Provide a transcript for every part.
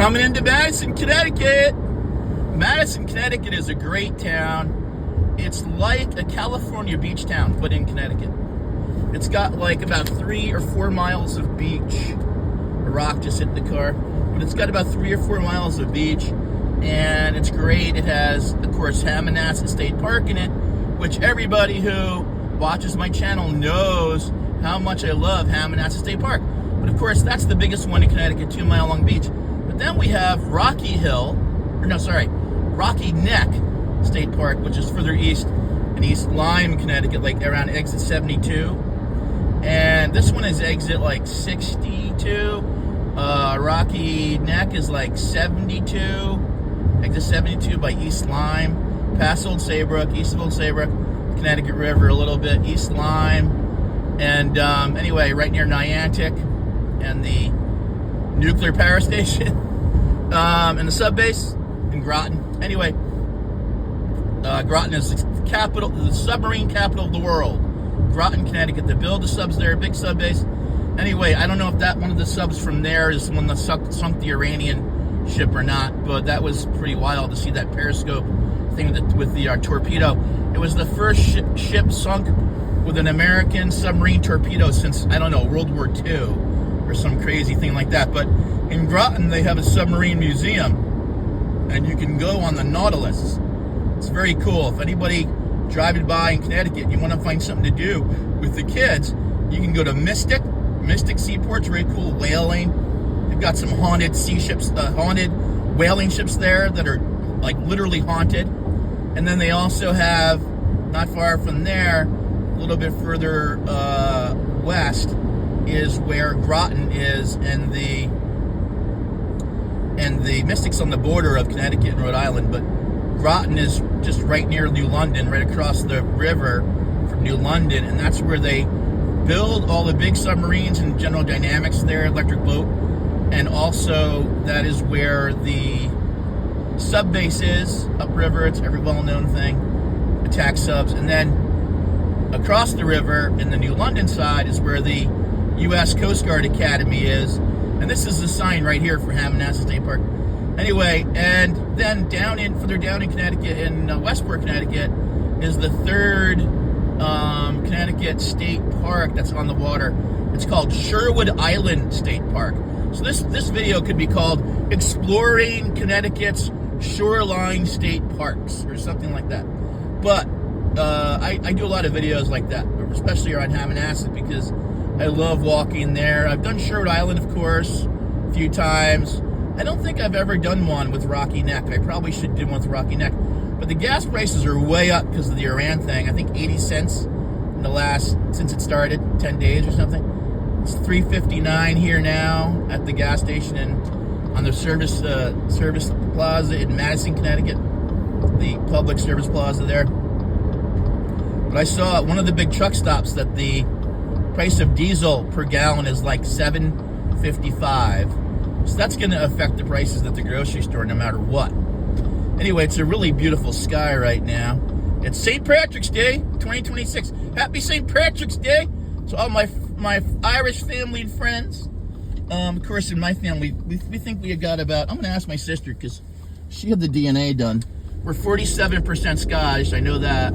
Coming into Madison, Connecticut. Madison, Connecticut is a great town. It's like a California beach town, but in Connecticut. It's got like about 3 or 4 miles of beach. A rock just hit the car. But it's got about 3 or 4 miles of beach. And it's great. It has, of course, Hammonasset State Park in it, which everybody who watches my channel knows how much I love Hammonasset State Park. But of course, that's the biggest one in Connecticut, 2 Mile Long Beach. But then we have Rocky Neck State Park, which is further east in East Lyme, Connecticut, like around exit 72. And this one is exit like 62. Rocky Neck is like 72. Exit 72 by East Lyme, past Old Saybrook, east of Old Saybrook, Connecticut River a little bit, East Lyme, and anyway, right near Niantic and the nuclear power station, and the sub base in Groton. Anyway, Groton is the capital, the submarine capital of the world. Groton, Connecticut. They build the subs there, big sub base. Anyway, I don't know if that one of the subs from there is the one that sunk the Iranian ship or not, but that was pretty wild to see that periscope thing with the torpedo. It was the first ship sunk with an American submarine torpedo since, I don't know, World War II or some crazy thing like that. But in Groton, they have a submarine museum, and you can go on the Nautilus. It's very cool. If anybody driving by in Connecticut, you want to find something to do with the kids, you can go to Mystic Seaport's very cool whaling. They've got some haunted sea ships, haunted whaling ships there that are like literally haunted. And then they also have, not far from there, a little bit further west, is where Groton is, and the Mystic's on the border of Connecticut and Rhode Island, but Groton is just right near New London, right across the river from New London, and that's where they build all the big submarines and General Dynamics there, Electric Boat. And also, that is where the sub base is, upriver. It's every well-known thing, attack subs. And then across the river in the New London side is where the U.S. Coast Guard Academy is. And this is the sign right here for Hammonasset State Park. Anyway, and then further down in Connecticut, in Westport, Connecticut, is the third Connecticut State Park that's on the water. It's called Sherwood Island State Park. So this video could be called Exploring Connecticut's Shoreline State Parks or something like that. But I do a lot of videos like that, especially around Hammonasset, because I love walking there. I've done Sherwood Island, of course, a few times. I don't think I've ever done one with Rocky Neck. I probably should do one with Rocky Neck. But the gas prices are way up because of the Iran thing. I think 80 cents in the last, since it started, 10 days or something. It's $3.59 here now at the gas station and on the service plaza in Madison, Connecticut, the public service plaza there. But I saw at one of the big truck stops that the price of diesel per gallon is like $7.55. So that's going to affect the prices at the grocery store no matter what. Anyway, it's a really beautiful sky right now. It's St. Patrick's Day, 2026. Happy St. Patrick's Day to all my Irish family and friends. Of course, in my family, we think we got about, I'm going to ask my sister because she had the DNA done. We're 47% Scottish, I know that.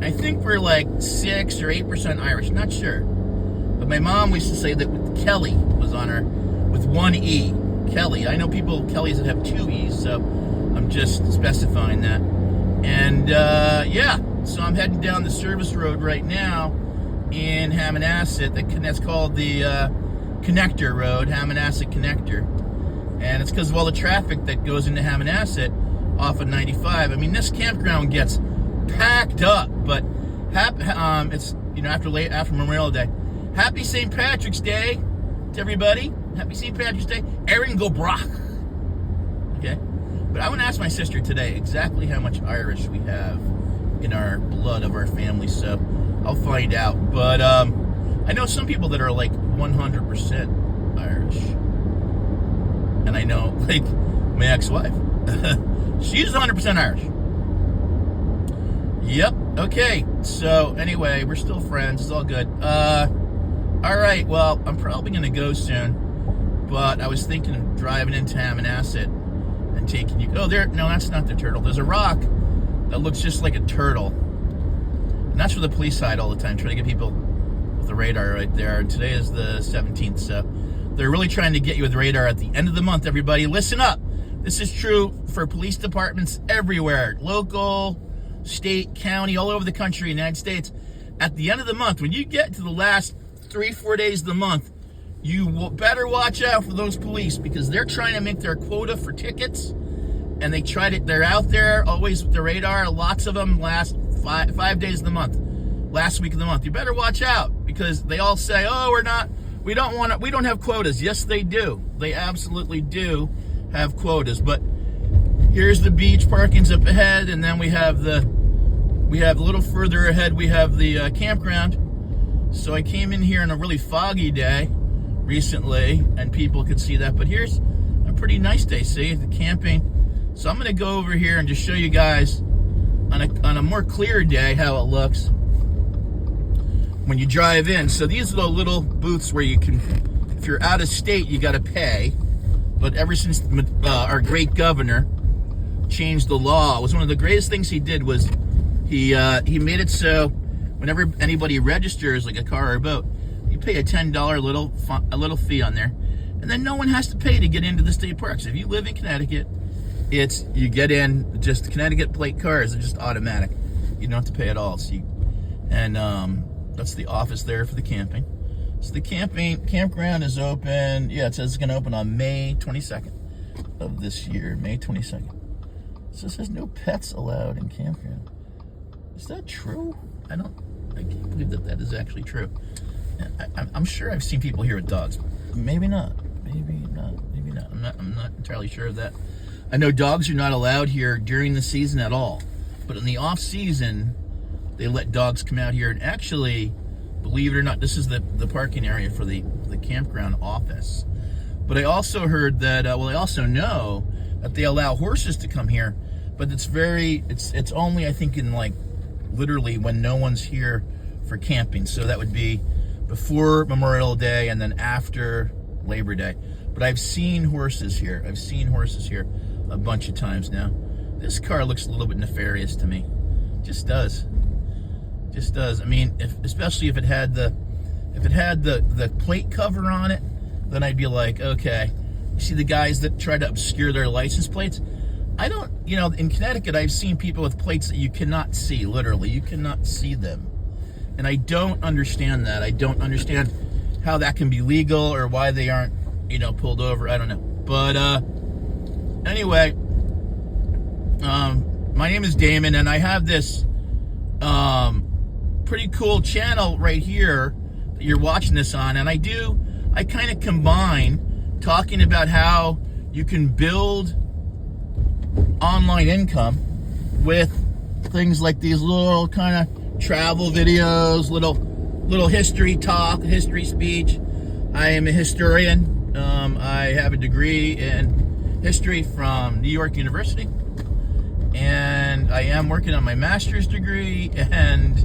I think we're like 6 or 8% Irish, not sure. But my mom used to say that Kelly was on her with 1 E. Kelly. I know people, Kellys that have 2 E's, so I'm just specifying that. And yeah, so I'm heading down the service road right now in Hammonasset. That's called the Connector Road, Hammonasset Connector. And it's because of all the traffic that goes into Hammonasset off of 95. I mean, this campground gets packed up, but it's, you know, after Memorial Day. Happy St. Patrick's Day to everybody. Happy St. Patrick's Day. Erin go Brock. Okay? But I want to ask my sister today exactly how much Irish we have in our blood of our family, so I'll find out. But I know some people that are like 100% Irish. And I know, like, my ex-wife. She's 100% Irish. Yep. Okay. So, anyway, we're still friends. It's all good. All right. Well, I'm probably going to go soon. But but I was thinking of driving into Hammonasset and taking you. Oh, there. No, that's not the turtle. There's a rock that looks just like a turtle. And that's where the police hide all the time, trying to get people with the radar right there. And today is the 17th, so they're really trying to get you with radar at the end of the month, everybody. Listen up. This is true for police departments everywhere. Local, state, county, all over the country, United States. At the end of the month, when you get to the last 3-4 days of the month, you will better watch out for those police, because they're trying to make their quota for tickets, and they're out there always with the radar. Lots of them last five days of the month, last week of the month. You better watch out, because they all say, oh, we don't have quotas. Yes, they do. They absolutely do have quotas. But here's the beach, parking's up ahead, and then we have a little further ahead, we have the campground. So I came in here on a really foggy day recently, and people could see that, but here's a pretty nice day. See the camping. So I'm going to go over here and just show you guys on a more clear day how it looks when you drive in. So these are the little booths where you can, if you're out of state, you got to pay. But ever since our great governor changed the law, it was one of the greatest things he did, was he made it so whenever anybody registers like a car or a boat, you pay a $10 little fee on there, and then no one has to pay to get into the state parks. If you live in Connecticut, you get in. Just the Connecticut plate cars are just automatic. You don't have to pay at all. So that's the office there for the camping. So the campground is open. Yeah, it says it's going to open on May 22nd of this year. May 22nd. So it says no pets allowed in campground. Is that true? I can't believe that is actually true. I'm sure I've seen people here with dogs. Maybe not. I'm not entirely sure of that. I know dogs are not allowed here during the season at all. But in the off season, they let dogs come out here. And actually, believe it or not, this is the parking area for the campground office. But I also heard that, I also know that they allow horses to come here. But it's only, I think, in literally when no one's here for camping. So that would be before Memorial Day and then after Labor Day. But I've seen horses here. A bunch of times now. This car looks a little bit nefarious to me. Just does. I mean, especially if it had the plate cover on it, then I'd be like, okay. You see the guys that try to obscure their license plates? In Connecticut, I've seen people with plates that you cannot see, literally. You cannot see them. And I don't understand that. I don't understand how that can be legal or why they aren't, pulled over. I don't know. But anyway, my name is Damon, and I have this pretty cool channel right here that you're watching this on. And I kind of combine talking about how you can build online income with things like these little kind of travel videos, little history talk, history speech. I am a historian. I have a degree in history from New York University, and I am working on my master's degree, and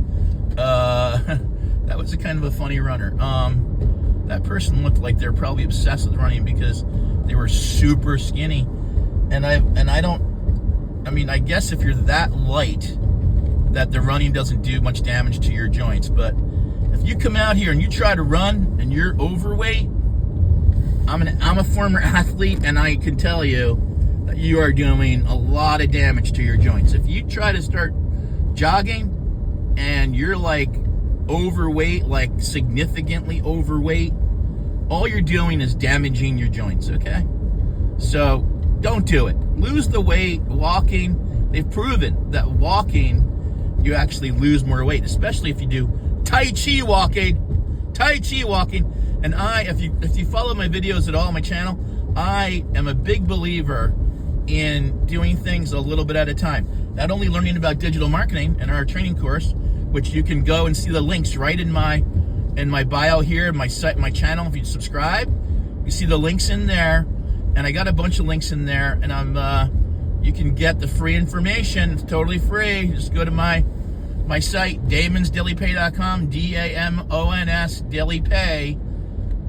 that was a kind of a funny runner. That person looked like they're probably obsessed with running because they were super skinny, and I guess if you're that light, that the running doesn't do much damage to your joints. But if you come out here and you try to run and you're overweight, I'm a former athlete, and I can tell you that you are doing a lot of damage to your joints. If you try to start jogging and you're overweight, significantly overweight, all you're doing is damaging your joints, okay? So don't do it. Lose the weight walking. They've proven that walking, you actually lose more weight, especially if you do Tai Chi walking. And if you follow my videos at all on my channel, I am a big believer in doing things a little bit at a time. Not only learning about digital marketing in our training course, which you can go and see the links right in my bio here, my channel. If you subscribe, you see the links in there, and I got a bunch of links in there, and you can get the free information. It's totally free. Just go to my site, damonsdailypay.com, DAMONS dailypay.com.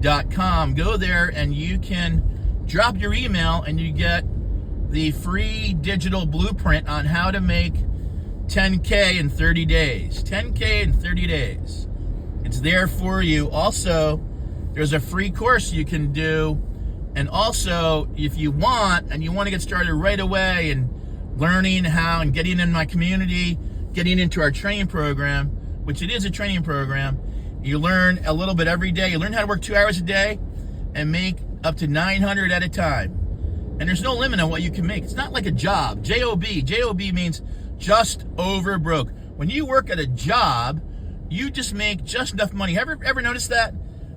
connecticutandrhodeisland.com. Go there and you can drop your email and you get the free digital blueprint on how to make 10K in 30 days. 10K in 30 days. It's there for you. Also, there's a free course you can do. And also, if you want, and you want to get started right away and learning how and getting in my community, getting into our training program, which it is a training program, you learn a little bit every day. You learn how to work 2 hours a day and make up to 900 at a time. And there's no limit on what you can make. It's not like a job. J-O-B. J-O-B means just over broke. When you work at a job, you just make just enough money. Ever notice that?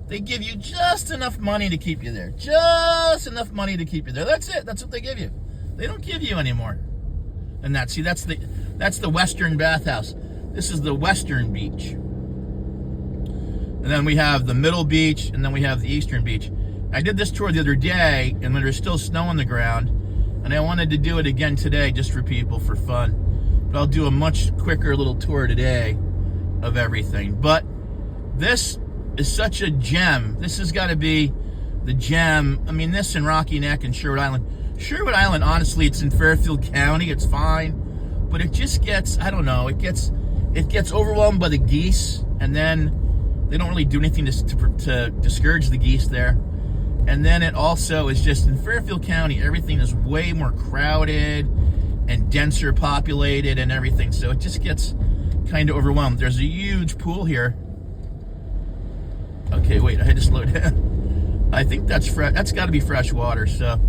They give you just enough money to keep you there. Just enough money to keep you there. That's it. That's what they give you. They don't give you any more. And that's the Western bathhouse. This is the Western beach. And then we have the Middle Beach, and then we have the Eastern Beach. I did this tour the other day, and there's still snow on the ground, and I wanted to do it again today just for people, for fun. But I'll do a much quicker little tour today of everything. But this is such a gem. This has got to be the gem. I mean, this and Rocky Neck and Sherwood Island. Sherwood Island, honestly, it's in Fairfield County. It's fine. But it just gets, I don't know, it gets overwhelmed by the geese, and then they don't really do anything to discourage the geese there. And then it also is just in Fairfield County, everything is way more crowded and denser populated and everything. So it just gets kind of overwhelmed. There's a huge pool here. Okay, wait, I had to slow down. I think that's fresh. That's got to be fresh water. So,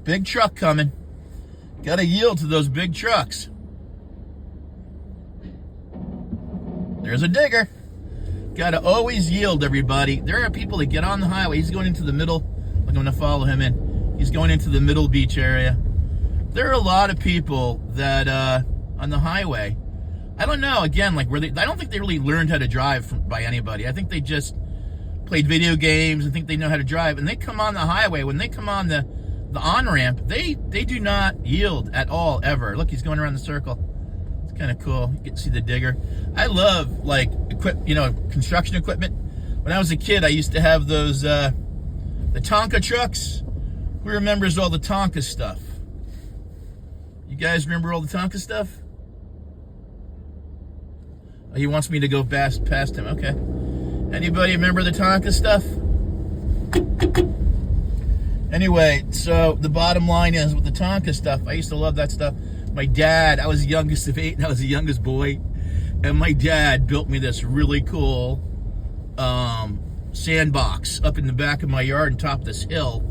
big truck coming. Got to yield to those big trucks. There's a digger. Got to always yield, everybody. There are people that get on the highway. He's going into the middle. I'm going to follow him in. He's going into the Middle Beach area. There are a lot of people that on the highway. I don't know, again, like I don't think they really learned how to drive by anybody. I think they just played video games and think they know how to drive. And they come on the highway, when they come on the on-ramp, they do not yield at all, ever. Look, he's going around the circle. It's kind of cool. You can see the digger. I love, like, construction equipment. When I was a kid, I used to have those, the Tonka trucks. Who remembers all the Tonka stuff? You guys remember all the Tonka stuff? Oh, he wants me to go past him. Okay. Anybody remember the Tonka stuff? Anyway, so the bottom line is with the Tonka stuff, I used to love that stuff. My dad, I was the youngest of 8, and I was the youngest boy. And my dad built me this really cool sandbox up in the back of my yard on top of this hill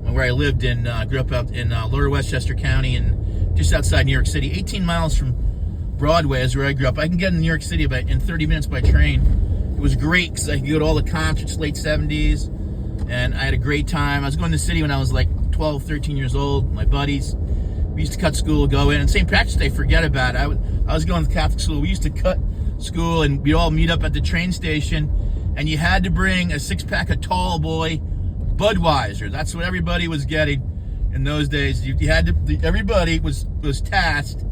where I lived in, grew up out in Lower Westchester County and just outside New York City. 18 miles from Broadway is where I grew up. I can get in New York City in 30 minutes by train. It was great because I could go to all the concerts, late 70s, and I had a great time. I was going to the city when I was like 12, 13 years old. My buddies, we used to cut school, go in, and St. Patrick's Day, forget about it. I was going to Catholic school. We used to cut school, and we'd all meet up at the train station, and you had to bring a 6-pack of Tall Boy Budweiser. That's what everybody was getting in those days. You had to. Everybody was tasked.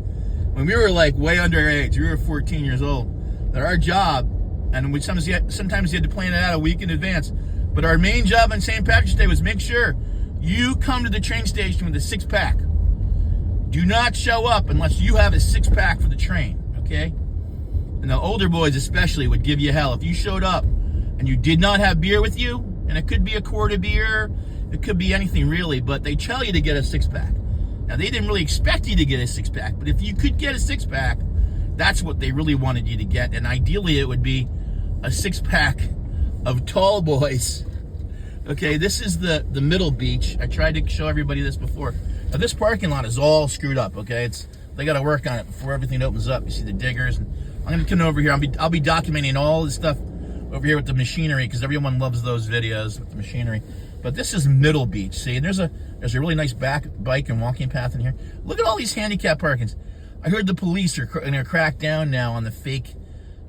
When we were like way underage, we were 14 years old, that our job, and we sometimes you had to plan it out a week in advance, but our main job on St. Patrick's Day was make sure you come to the train station with a 6-pack. Do not show up unless you have a 6-pack for the train, okay? And the older boys especially would give you hell. If you showed up and you did not have beer with you, and it could be a quart of beer, it could be anything really, but they tell you to get a 6-pack. Now, they didn't really expect you to get a 6-pack, but if you could get a 6-pack, that's what they really wanted you to get. And ideally, it would be a 6-pack of Tall Boys. Okay, this is the Middle Beach. I tried to show everybody this before. Now, this parking lot is all screwed up, okay? They got to work on it before everything opens up. You see the diggers. And I'm going to come over here. I'll be documenting all this stuff over here with the machinery because everyone loves those videos with the machinery. But this is Middle Beach. See, and there's a really nice bike and walking path in here. Look at all these handicap parkings. I heard the police are going to crack down now on the fake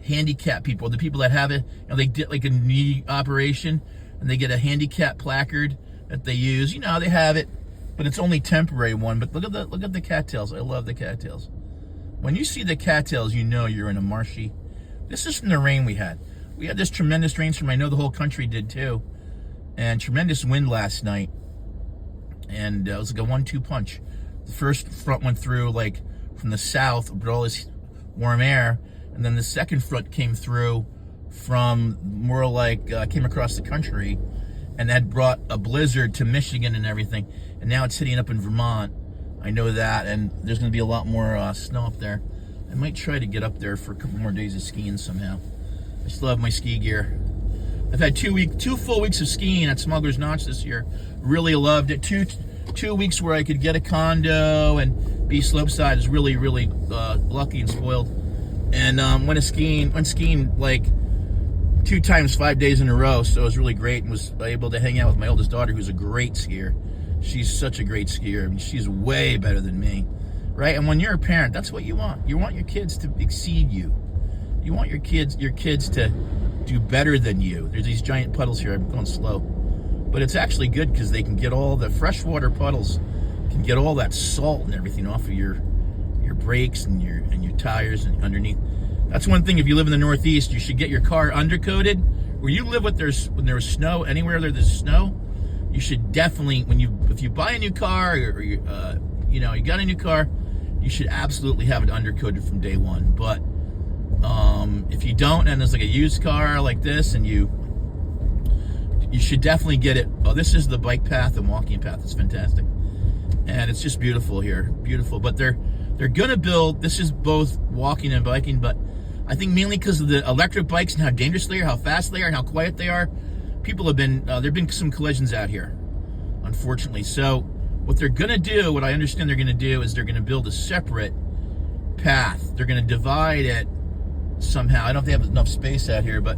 handicap people, the people that have it. They did like a knee operation and they get a handicap placard that they use. They have it, but it's only temporary one. But look at the cattails. I love the cattails. When you see the cattails, you know you're in a marshy. This is from the rain we had. we had this tremendous rainstorm. I know the whole country did too. And tremendous wind last night. And it was like a 1-2 punch. The first front went through like from the south with all this warm air. And then the second front came through from more like, came across the country. And that brought a blizzard to Michigan and everything. And now it's hitting up in Vermont. I know that. And there's going to be a lot more snow up there. I might try to get up there for a couple more days of skiing somehow. I still have my ski gear. I've had 2 full weeks of skiing at Smuggler's Notch this year. Really loved it. Two weeks where I could get a condo and be slopeside. Is really lucky and spoiled. And went skiing like 2 times 5 days in a row. So it was really great, and was able to hang out with my oldest daughter, who's a great skier. She's such a great skier. I mean, she's way better than me, right? And when you're a parent, that's what you want. You want your kids to exceed you. You want your kids to do better than you. There's these giant puddles here. I'm going slow. But it's actually good because they can get all the freshwater puddles, can get all that salt and everything off of your brakes and your tires and underneath. That's one thing. If you live in the Northeast, you should get your car undercoated. Where you live when there's snow, anywhere there's snow, you should definitely, if you buy a new car or you got a new car, you should absolutely have it undercoated from day one. But if you don't, and there's like a used car like this, and you should definitely get it. Oh, this is the bike path and walking path. It's fantastic, and it's just beautiful here, beautiful. But they're gonna build. This is both walking and biking, but I think mainly because of the electric bikes and how dangerous they are, how fast they are, and how quiet they are. People have been there've been some collisions out here, unfortunately. So what they're gonna do, what I understand they're gonna do, is they're gonna build a separate path. They're gonna divide it somehow. I don't know if they have enough space out here, but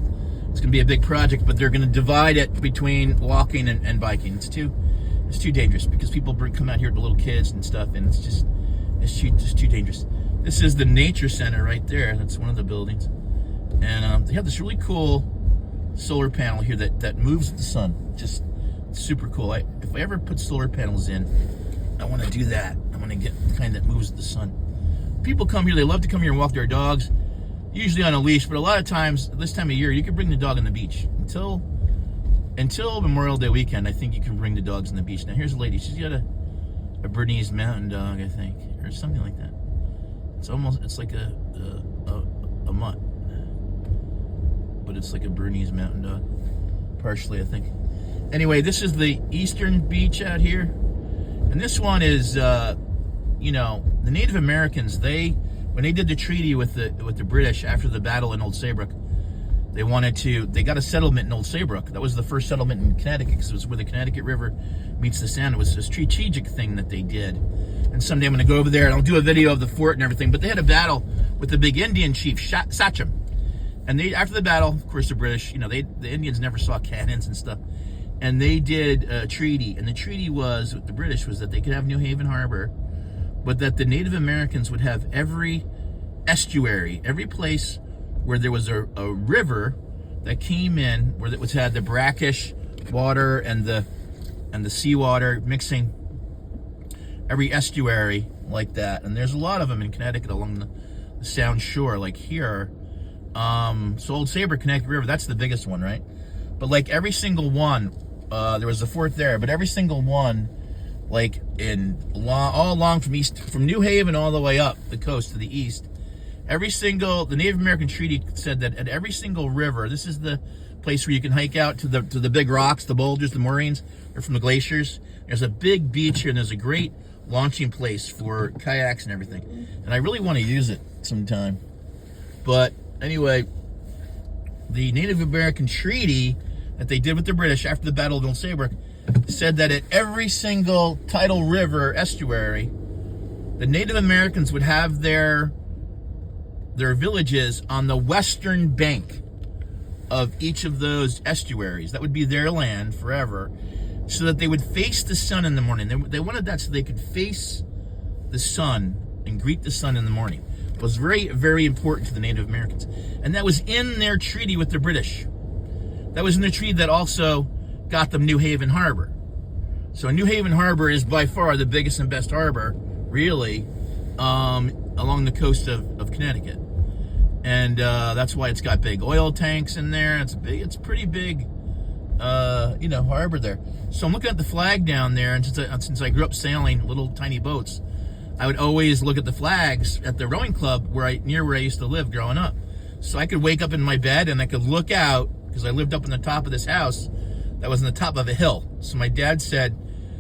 it's going to be a big project. But they're going to divide it between walking and biking. It's too dangerous because people come out here with little kids and stuff, and it's just too dangerous. This is the nature center right there. That's one of the buildings, and they have this really cool solar panel here that moves with the sun. Just super cool. If I ever put solar panels in, I want to do that. I want to get the kind that moves with the sun. People come here. They love to come here and walk their dogs. Usually on a leash, but a lot of times, this time of year, you can bring the dog on the beach. Until Memorial Day weekend, I think you can bring the dogs on the beach. Now, here's a lady. She's got a Bernese Mountain Dog, I think, or something like that. It's like a mutt, but it's like a Bernese Mountain Dog, partially, I think. Anyway, this is the eastern beach out here, and this one is, the Native Americans, when they did the treaty with the British after the battle in Old Saybrook, they got a settlement in Old Saybrook. That was the first settlement in Connecticut, because it was where the Connecticut River meets the Sound. It was a strategic thing that they did. And someday I'm going to go over there and I'll do a video of the fort and everything. But they had a battle with the big Indian chief, Sachem. And after the battle, of course, the British, the Indians never saw cannons and stuff. And they did a treaty. And the treaty with the British was that they could have New Haven Harbor, but that the Native Americans would have every estuary, every place where there was a river that came in, where it had the brackish water and the seawater mixing, every estuary like that. And there's a lot of them in Connecticut along the Sound shore, like here. So Old Saybrook, Connecticut River, that's the biggest one, right? But like every single one, there was a fort there, but every single one, like all along from New Haven all the way up the coast to the east, the Native American treaty said that at every single river, this is the place where you can hike out to the big rocks, the boulders, the moraines, or from the glaciers. There's a big beach here, and there's a great launching place for kayaks and everything. And I really want to use it sometime. But anyway, the Native American treaty that they did with the British after the Battle of Old Saybrook said that at every single tidal river estuary, the Native Americans would have their villages on the western bank of each of those estuaries. That would be their land forever, so that they would face the sun in the morning. They wanted that so they could face the sun and greet the sun in the morning. It was very, very important to the Native Americans. And that was in their treaty with the British. That was in the treaty that also got them New Haven Harbor. So New Haven Harbor is by far the biggest and best harbor, really, along the coast of Connecticut. And that's why it's got big oil tanks in there. It's pretty big, harbor there. So I'm looking at the flag down there, and since I grew up sailing little tiny boats, I would always look at the flags at the rowing club near where I used to live growing up. So I could wake up in my bed and I could look out, because I lived up on the top of this house that was on the top of a hill. So my dad said,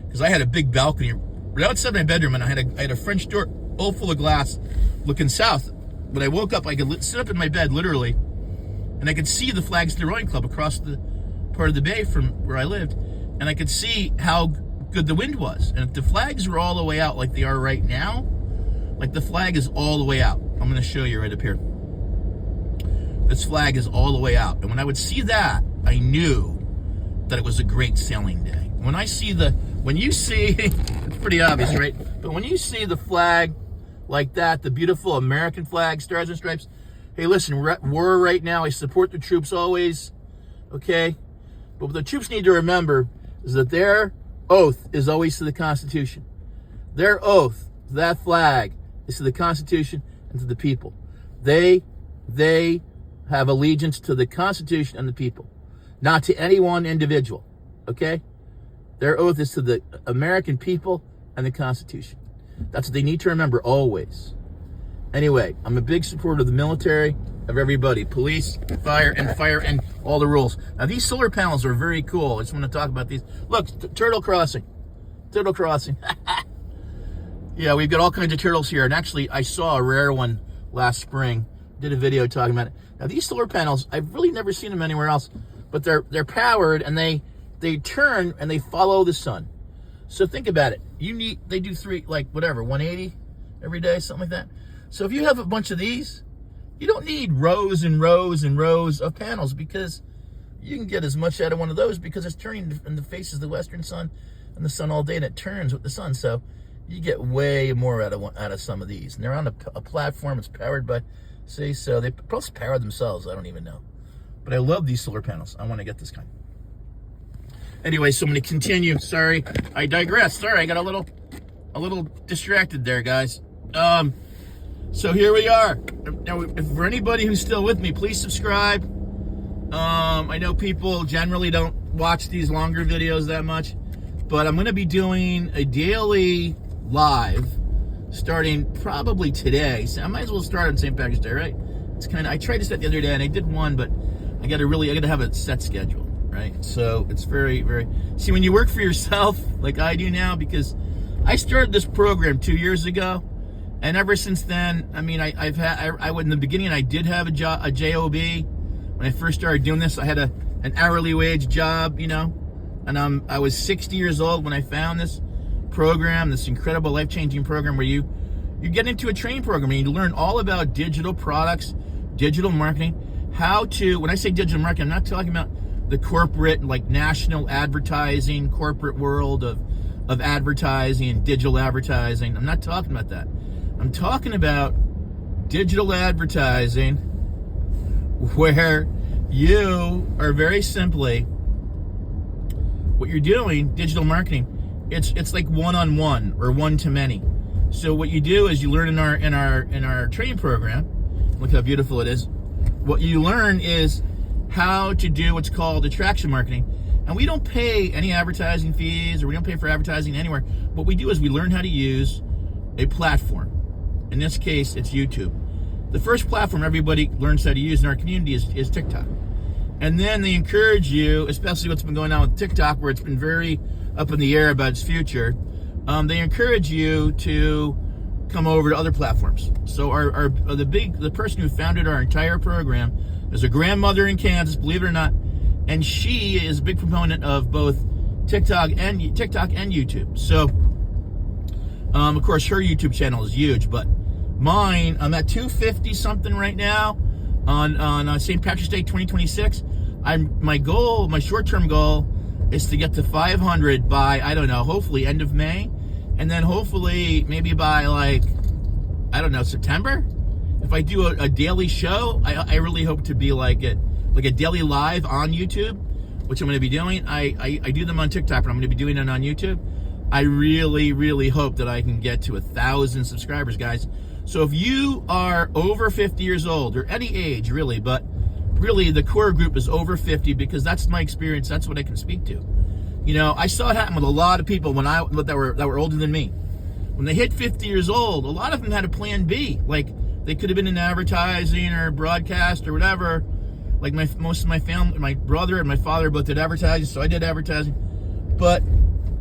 because I had a big balcony right outside my bedroom, and I had a French door all full of glass looking south. When I woke up, I could sit up in my bed, literally, and I could see the flags of the rowing club across the part of the bay from where I lived, and I could see how good the wind was. And if the flags were all the way out like they are right now, like the flag is all the way out. I'm going to show you right up here. This flag is all the way out. And when I would see that, I knew that it was a great sailing day. When you see, it's pretty obvious, right? But when you see the flag like that, the beautiful American flag, stars and stripes, hey, listen, we're at war right now. I support the troops always, okay? But what the troops need to remember is that their oath is always to the Constitution. Their oath, that flag, is to the Constitution and to the people. They have allegiance to the Constitution and the people, not to any one individual, okay? Their oath is to the American people and the Constitution. That's what they need to remember always. Anyway, I'm a big supporter of the military, of everybody, police, fire, and all the rules. Now, these solar panels are very cool. I just want to talk about these. Look, turtle crossing. Turtle crossing. Yeah, we've got all kinds of turtles here. And actually, I saw a rare one last spring. Did a video talking about it. Now, these solar panels, I've really never seen them anywhere else, but they're powered, and they turn and they follow the sun. So think about it. They do 180 every day, something like that. So if you have a bunch of these, you don't need rows and rows and rows of panels, because you can get as much out of one of those, because it's turning in the face of the western sun and the sun all day, and it turns with the sun. So you get way more out of some of these. And they're on a platform. It's powered by, so they probably power themselves. I don't even know. But I love these solar panels. I want to get this kind. Anyway, so I'm going to continue. Sorry, I digress. Sorry, I got a little distracted there, guys. So here we are. Now, for anybody who's still with me, please subscribe. I know people generally don't watch these longer videos that much, but I'm going to be doing a daily live starting probably today. So I might as well start on St. Patrick's Day, right? I tried to set the other day, and I did one, but I got to have a set schedule, right? So it's very, very, see, when you work for yourself like I do now, because I started this program 2 years ago, and ever since then, I mean, in the beginning, I did have a job, a job. When I first started doing this, I had an hourly wage job, and I was 60 years old when I found this program, this incredible life-changing program where you get into a training program and you learn all about digital products, digital marketing, when I say digital marketing, I'm not talking about the corporate, like national advertising, corporate world of advertising and digital advertising. I'm not talking about that. I'm talking about digital advertising where you are very simply, what you're doing, digital marketing, it's like one-on-one or one-to-many. So what you do is you learn in our training program, look how beautiful it is. What you learn is how to do what's called attraction marketing. And we don't pay any advertising fees, or we don't pay for advertising anywhere. What we do is we learn how to use a platform. In this case, it's YouTube. The first platform everybody learns how to use in our community is TikTok. And then they encourage you, especially what's been going on with TikTok, where it's been very up in the air about its future. They encourage you to come over to other platforms. So the person who founded our entire program is a grandmother in Kansas, believe it or not, and she is a big proponent of both TikTok and YouTube. So, of course, her YouTube channel is huge, but mine, I'm at 250 something right now on St. Patrick's Day 2026. My short-term goal is to get to 500 by, I don't know, hopefully end of May, and then hopefully maybe by September. If I do a daily show, I really hope to be like a daily live on YouTube, which I'm going to be doing. I do them on TikTok, but I'm going to be doing it on YouTube. I really, really hope that I can get to 1,000 subscribers, guys. So if you are over 50 years old, or any age really, but really the core group is over 50, because that's my experience. That's what I can speak to. You know, I saw it happen with a lot of people that were older than me. When they hit 50 years old, a lot of them had a plan B. Like, they could have been in advertising or broadcast or whatever. Like most of my family, my brother and my father both did advertising, so I did advertising. But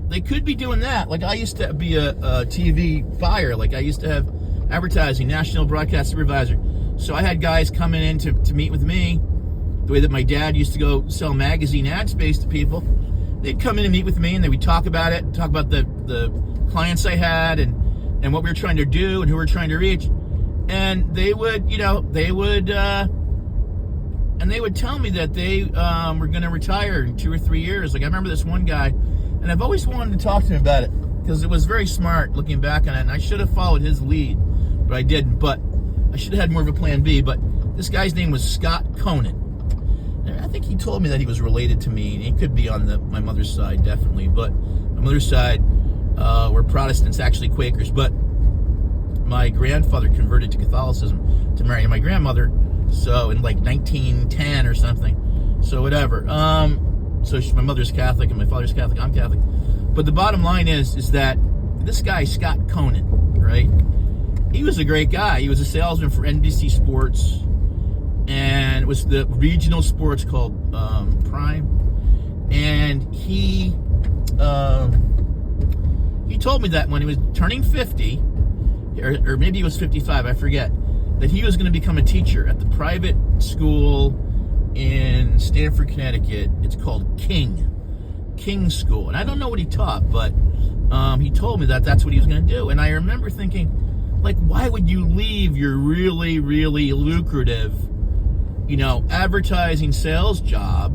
they could be doing that. Like, I used to be a TV buyer. Like, I used to have advertising, national broadcast supervisor. So I had guys coming in to meet with me, the way that my dad used to go sell magazine ad space to people. They'd come in and meet with me, and they would talk about it, talk about the clients I had and what we were trying to do and who we were trying to reach. And they would, and they would tell me that they were going to retire in 2 or 3 years. Like, I remember this one guy, and I've always wanted to talk to him about it, because it was very smart looking back on it, and I should have followed his lead, but I didn't. But I should have had more of a plan B. But this guy's name was Scott Conan. And I think he told me that he was related to me, and he could be on my mother's side, definitely. But my mother's side, we're Protestants, actually Quakers. But my grandfather converted to Catholicism to marry my grandmother, so in like 1910 or something. So whatever. My mother's Catholic and my father's Catholic. I'm Catholic. But the bottom line is that this guy, Scott Conan, right? He was a great guy. He was a salesman for NBC Sports, and it was the regional sports called Prime. And he told me that when he was turning 50, or maybe he was 55, I forget, that he was going to become a teacher at the private school in Stamford, Connecticut. It's called King School. And I don't know what he taught, but he told me that that's what he was going to do. And I remember thinking, like, why would you leave your really, really lucrative, advertising sales job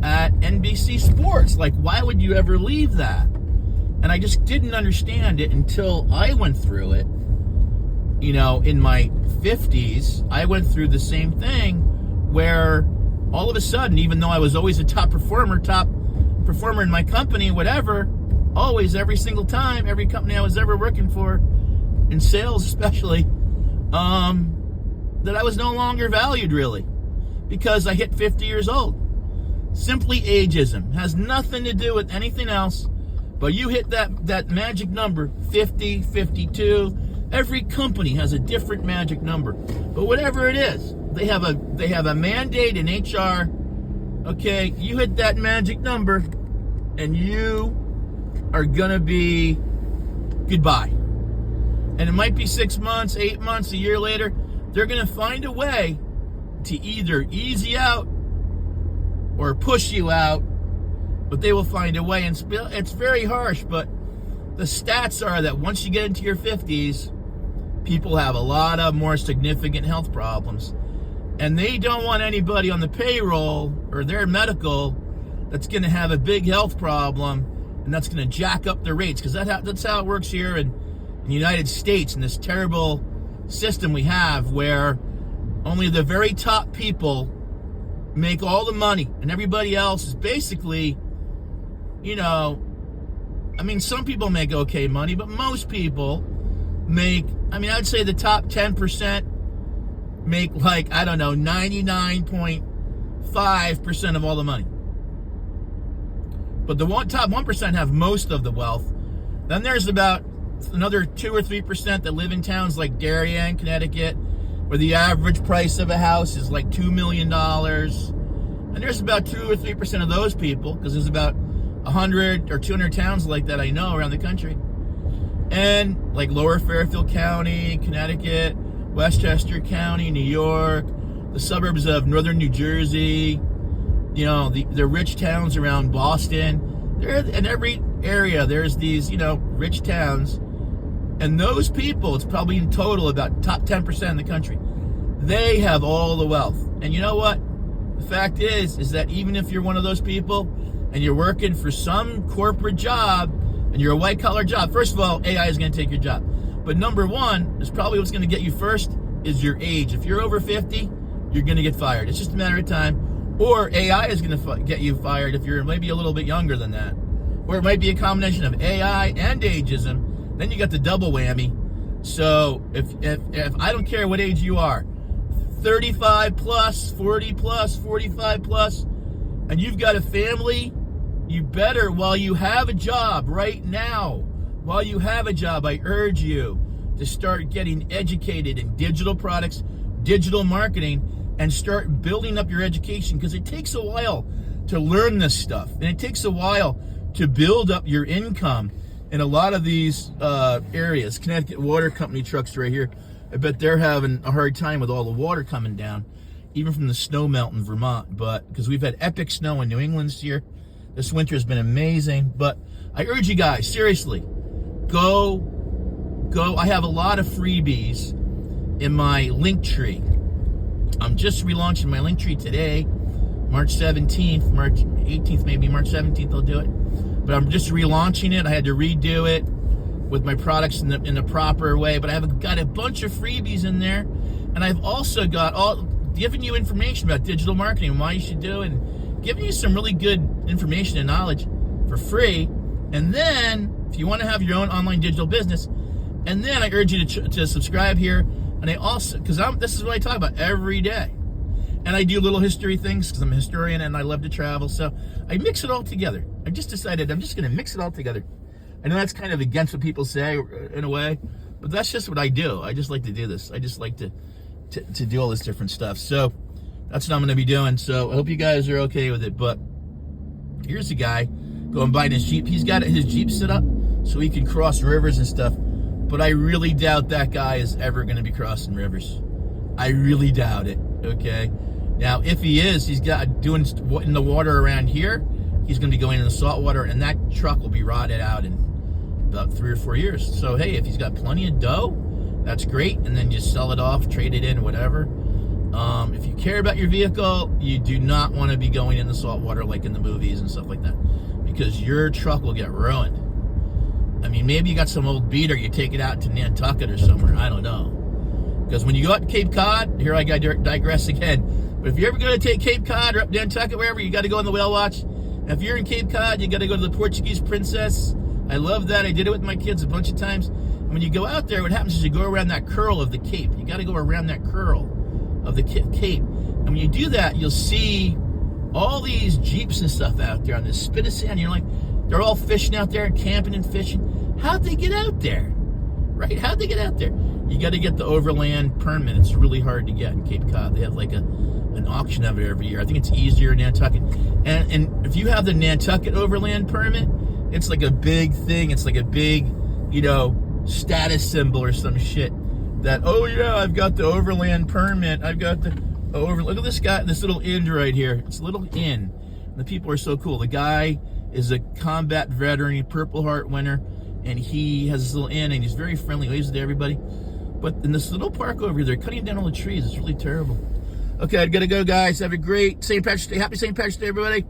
at NBC Sports? Like, why would you ever leave that? And I just didn't understand it until I went through it. In my 50s, I went through the same thing where all of a sudden, even though I was always a top performer in my company, whatever, always, every single time, every company I was ever working for, in sales especially, that I was no longer valued, really, because I hit 50 years old. Simply ageism. Has nothing to do with anything else, but you hit that magic number, 50, 52. Every company has a different magic number, but whatever it is, they have a mandate in HR. Okay, you hit that magic number, and you are gonna be goodbye. And it might be 6 months, 8 months, a year later. They're gonna find a way to either ease you out or push you out, but they will find a way. And it's very harsh, but the stats are that once you get into your 50s, people have a lot of more significant health problems, and they don't want anybody on the payroll or their medical that's going to have a big health problem, and that's going to jack up the rates, because that's how it works here in the United States, in this terrible system we have where only the very top people make all the money, and everybody else is basically, some people make okay money, but most people make, I'd say the top 10% make 99.5% of all the money. But the top 1% have most of the wealth. Then there's about another 2 or 3% that live in towns like Darien, Connecticut, where the average price of a house is like $2 million. And there's about 2 or 3% of those people, because there's about 100 or 200 towns like that I know around the country. And like Lower Fairfield County, Connecticut, Westchester County, New York, the suburbs of northern New Jersey, the rich towns around Boston. In every area, there's these, rich towns. And those people, it's probably in total about top 10% in the country. They have all the wealth. And you know what? The fact is that even if you're one of those people and you're working for some corporate job, and you're a white-collar job, first of all, AI is going to take your job. But number one is probably what's going to get you first is your age. If you're over 50, you're going to get fired. It's just a matter of time. Or AI is going to get you fired if you're maybe a little bit younger than that. Or it might be a combination of AI and ageism. Then you got the double whammy. So if I don't care what age you are, 35 plus, 40 plus, 45 plus, and you've got a family, you better, while you have a job right now, while you have a job, I urge you to start getting educated in digital products, digital marketing, and start building up your education, because it takes a while to learn this stuff, and it takes a while to build up your income in a lot of these areas. Connecticut Water Company trucks right here, I bet they're having a hard time with all the water coming down, even from the snow melt in Vermont. But because we've had epic snow in New England this year, this winter has been amazing. But I urge you guys, seriously, go. I have a lot of freebies in my link tree. I'm just relaunching my link tree today, March 17th, March 18th, maybe March 17th I'll do it. But I'm just relaunching it. I had to redo it with my products in the proper way. But I've got a bunch of freebies in there. And I've also got giving you information about digital marketing and why you should do it, and giving you some really good information and knowledge for free. And then, if you want to have your own online digital business, and then I urge you to subscribe here. And I also, because this is what I talk about every day. And I do little history things because I'm a historian and I love to travel. So I mix it all together. I just decided I'm just going to mix it all together. I know that's kind of against what people say in a way, but that's just what I do. I just like to do this. I just like to do all this different stuff. So that's what I'm going to be doing. So I hope you guys are okay with it. But here's a guy going by in his Jeep. He's got his Jeep set up so he can cross rivers and stuff. But I really doubt that guy is ever going to be crossing rivers. I really doubt it, okay? Now, if he is, he's got doing in the water around here. He's going to be going in the salt water, and that truck will be rotted out in about 3 or 4 years. So, hey, if he's got plenty of dough, that's great, and then just sell it off, trade it in, whatever. If you care about your vehicle, you do not want to be going in the salt water like in the movies and stuff like that, because your truck will get ruined. I mean, maybe you got some old beater, you take it out to Nantucket or somewhere, I don't know. Because when you go out to Cape Cod, here I got to digress again, but if you're ever going to take Cape Cod or up Nantucket, wherever, you got to go on the whale watch. And if you're in Cape Cod, you got to go to the Portuguese Princess. I love that. I did it with my kids a bunch of times. And when you go out there, what happens is you go around that curl of the Cape. You got to go around that curl of the Cape. And when you do that, you'll see all these Jeeps and stuff out there on this spit of sand. You're like, they're all fishing out there and camping and fishing. How'd they get out there? Right? How'd they get out there? You got to get the overland permit. It's really hard to get in Cape Cod. They have like an auction of it every year. I think it's easier in Nantucket. And if you have the Nantucket overland permit, it's like a big thing. It's like a big, status symbol or some shit. That, oh yeah, I've got the overland permit. I've got the look at this guy, this little inn right here. It's a little inn. The people are so cool. The guy is a combat veteran, Purple Heart winner, and he has this little inn, and he's very friendly, waves to everybody. But in this little park over here, they're cutting down all the trees. It's really terrible. Okay, I gotta go, guys. Have a great St. Patrick's Day. Happy St. Patrick's Day, everybody.